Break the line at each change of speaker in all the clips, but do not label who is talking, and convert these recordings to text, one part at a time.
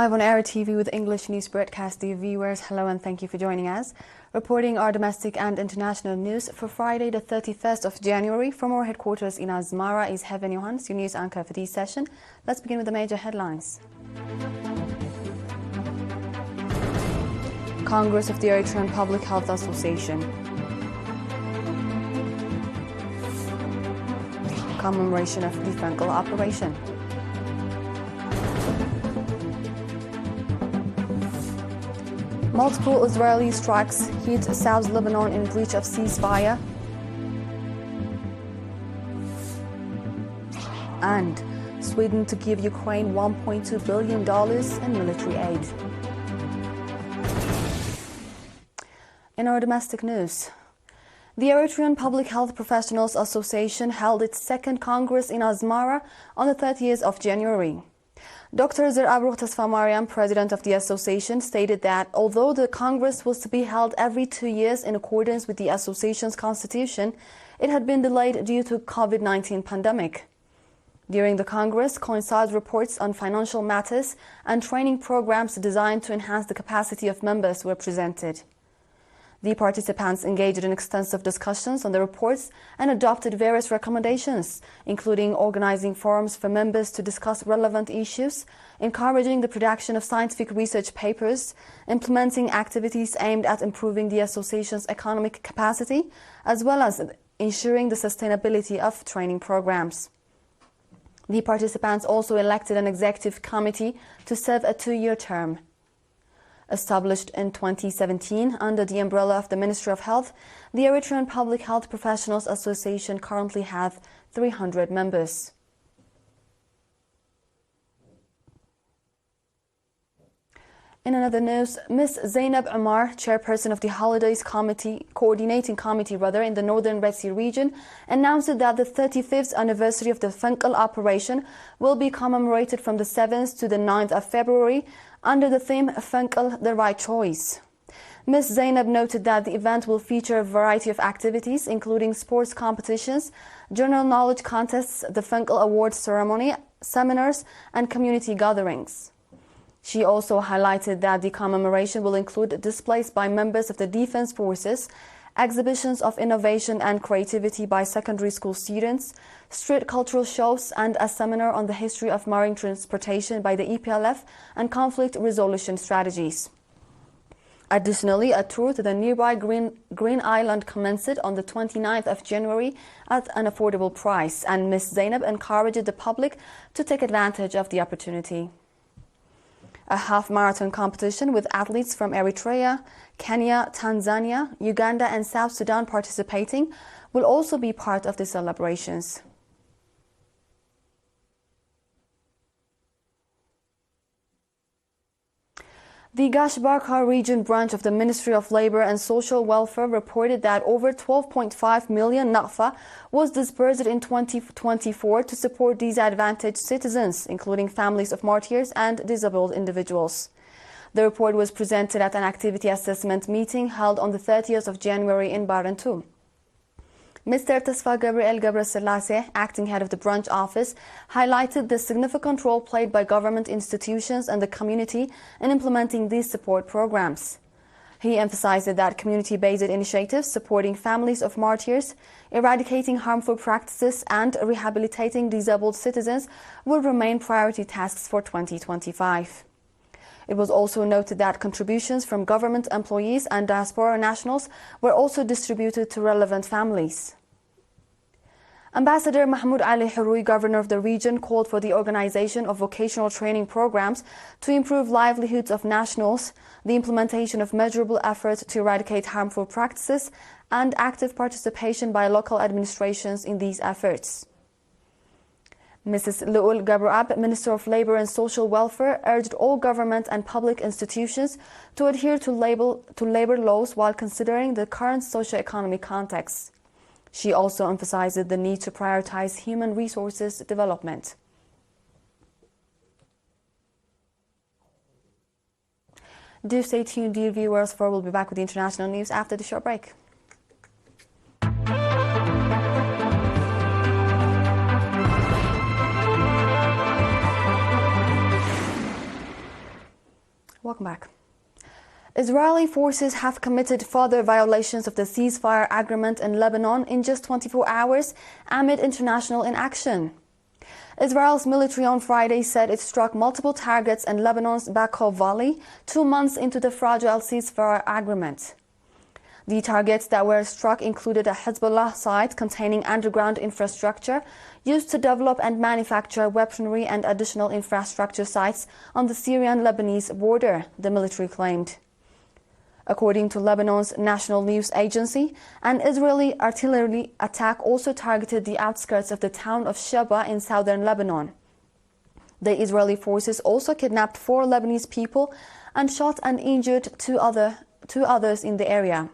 Live on ERi-TV with English news broadcast, dear viewers, hello and thank you for joining us. Reporting our domestic and international news for Friday the 31st of January from our headquarters in Asmara is Heaven Johannes, your news anchor for this session. Let's begin with the major headlines. Congress of the Eritrean Public Health Association. Commemoration of the Fenkil operation. Multiple Israeli strikes hit South Lebanon in breach of ceasefire. And Sweden to give Ukraine $1.2 billion in military aid. In our domestic news, the Eritrean Public Health Professionals Association held its second Congress in Asmara on the 30th of January. Dr. Tesfamariam, president of the association, stated that although the Congress was to be held every 2 years in accordance with the association's constitution, it had been delayed due to COVID-19 pandemic. During the Congress, coincide reports on financial matters and training programs designed to enhance the capacity of members were presented. The participants engaged in extensive discussions on the reports and adopted various recommendations, including organizing forums for members to discuss relevant issues, encouraging the production of scientific research papers, implementing activities aimed at improving the association's economic capacity, as well as ensuring the sustainability of training programs. The participants also elected an executive committee to serve a 2-year term. Established in 2017 under the umbrella of the Ministry of Health, the Eritrean Public Health Professionals Association currently has 300 members. In another news, Ms. Zainab Umar, chairperson of the Holidays Coordinating Committee in the Northern Red Sea region, announced that the 35th anniversary of the Fenkil operation will be commemorated from the 7th to the 9th of February under the theme Fenkil, the Right Choice. Ms. Zainab noted that the event will feature a variety of activities, including sports competitions, general knowledge contests, the Fenkil Awards ceremony, seminars, and community gatherings. She also highlighted that the commemoration will include displays by members of the defense forces, exhibitions of innovation and creativity by secondary school students, street cultural shows, and a seminar on the history of marine transportation by the EPLF and conflict resolution strategies. Additionally, a tour to the nearby Green Island commenced on the 29th of January at an affordable price, and Ms. Zainab encouraged the public to take advantage of the opportunity. A half-marathon competition with athletes from Eritrea, Kenya, Tanzania, Uganda and South Sudan participating will also be part of the celebrations. The Gash-Barkar region branch of the Ministry of Labor and Social Welfare reported that over 12.5 million nakfa was disbursed in 2024 to support disadvantaged citizens, including families of martyrs and disabled individuals. The report was presented at an activity assessment meeting held on the 30th of January in Barentu. Mr. Tesfa Gabriel Gabraselassie, acting head of the branch office, highlighted the significant role played by government institutions and the community in implementing these support programs. He emphasized that community-based initiatives supporting families of martyrs, eradicating harmful practices, and rehabilitating disabled citizens will remain priority tasks for 2025. It was also noted that contributions from government employees and diaspora nationals were also distributed to relevant families. Ambassador Mahmoud Ali Hurui, governor of the region, called for the organization of vocational training programs to improve livelihoods of nationals, the implementation of measurable efforts to eradicate harmful practices, and active participation by local administrations in these efforts. Mrs. Lu'ul Gabrab, Minister of Labor and Social Welfare, urged all government and public institutions to adhere to labor laws while considering the current socio-economic context. She also emphasized the need to prioritize human resources development. Do stay tuned, dear viewers, for we'll be back with the international news after the short break. Welcome back. Israeli forces have committed further violations of the ceasefire agreement in Lebanon in just 24 hours amid international inaction. Israel's military on Friday said it struck multiple targets in Lebanon's Bekaa Valley 2 months into the fragile ceasefire agreement. The targets that were struck included a Hezbollah site containing underground infrastructure used to develop and manufacture weaponry and additional infrastructure sites on the Syrian-Lebanese border, the military claimed. According to Lebanon's national news agency, an Israeli artillery attack also targeted the outskirts of the town of Sheba in southern Lebanon. The Israeli forces also kidnapped 4 Lebanese people and shot and injured two others in the area.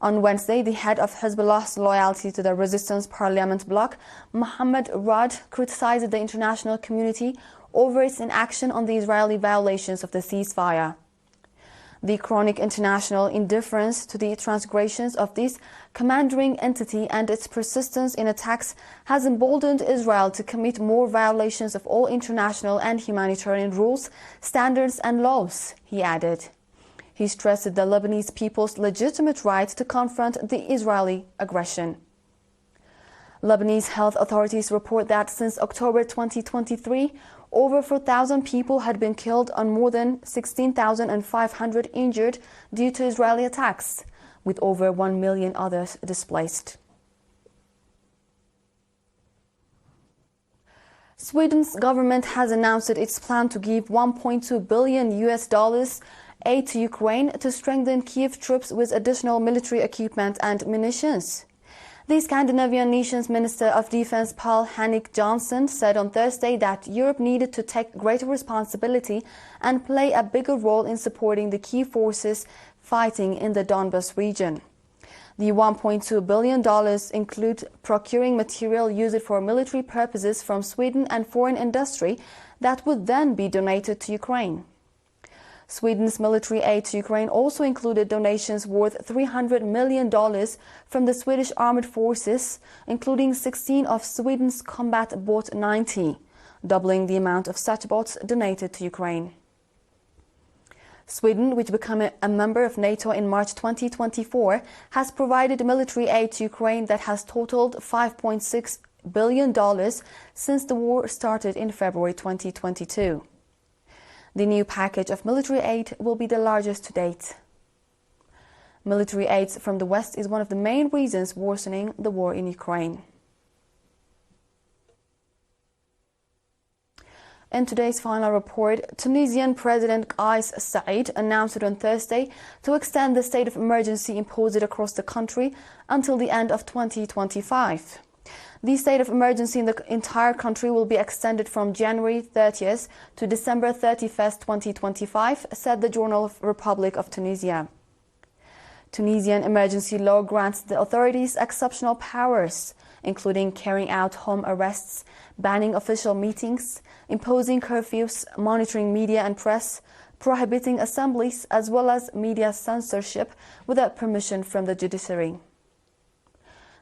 On Wednesday, the head of Hezbollah's loyalty to the resistance parliament bloc, Mohammed Rad, criticized the international community over its inaction on the Israeli violations of the ceasefire. The chronic international indifference to the transgressions of this commanding entity and its persistence in attacks has emboldened Israel to commit more violations of all international and humanitarian rules, standards and laws, he added. He stressed the Lebanese people's legitimate right to confront the Israeli aggression. Lebanese health authorities report that since October 2023, over 4,000 people had been killed and more than 16,500 injured due to Israeli attacks, with over 1 million others displaced. Sweden's government has announced its plan to give $1.2 billion aid to Ukraine to strengthen Kiev troops with additional military equipment and munitions. The Scandinavian nation's Minister of Defense Paul Henrik Johnson said on Thursday that Europe needed to take greater responsibility and play a bigger role in supporting the key forces fighting in the Donbas region. The $1.2 billion include procuring material used for military purposes from Sweden and foreign industry that would then be donated to Ukraine. Sweden's military aid to Ukraine also included donations worth $300 million from the Swedish armed forces, including 16 of Sweden's combat boat 90, doubling the amount of such boats donated to Ukraine. Sweden, which became a member of NATO in March 2024, has provided military aid to Ukraine that has totaled $5.6 billion since the war started in February 2022. The new package of military aid will be the largest to date. Military aid from the West is one of the main reasons worsening the war in Ukraine. In today's final report, Tunisian President Kais Saied announced on Thursday to extend the state of emergency imposed across the country until the end of 2025. The state of emergency in the entire country will be extended from January 30th to December 31st, 2025, said the Journal of Republic of Tunisia. Tunisian emergency law grants the authorities exceptional powers, including carrying out home arrests, banning official meetings, imposing curfews, monitoring media and press, prohibiting assemblies, as well as media censorship without permission from the judiciary.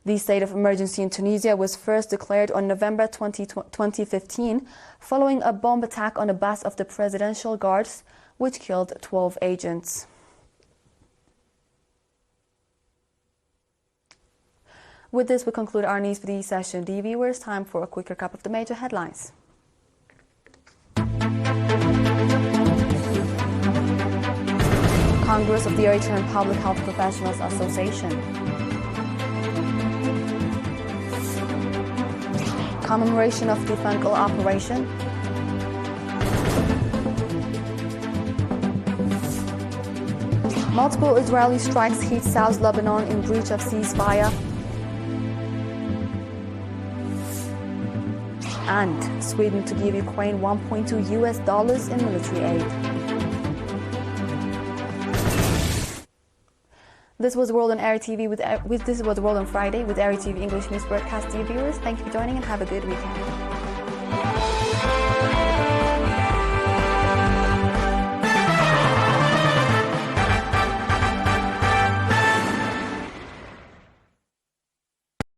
The state of emergency in Tunisia was first declared on November 2015 following a bomb attack on a bus of the Presidential Guards, which killed 12 agents. With this, we conclude our news for the session. Dear viewers, time for a quick recap of the major headlines. Congress of the Eritrean Public Health Professionals Association. Commemoration of the Fenkil operation. Multiple Israeli strikes hit South Lebanon in breach of ceasefire. And Sweden to give Ukraine $1.2 in military aid. This was World on ERi-TV this was World on Friday with ERi-TV English News Broadcast. Dear viewers, thank you for joining and have a good weekend.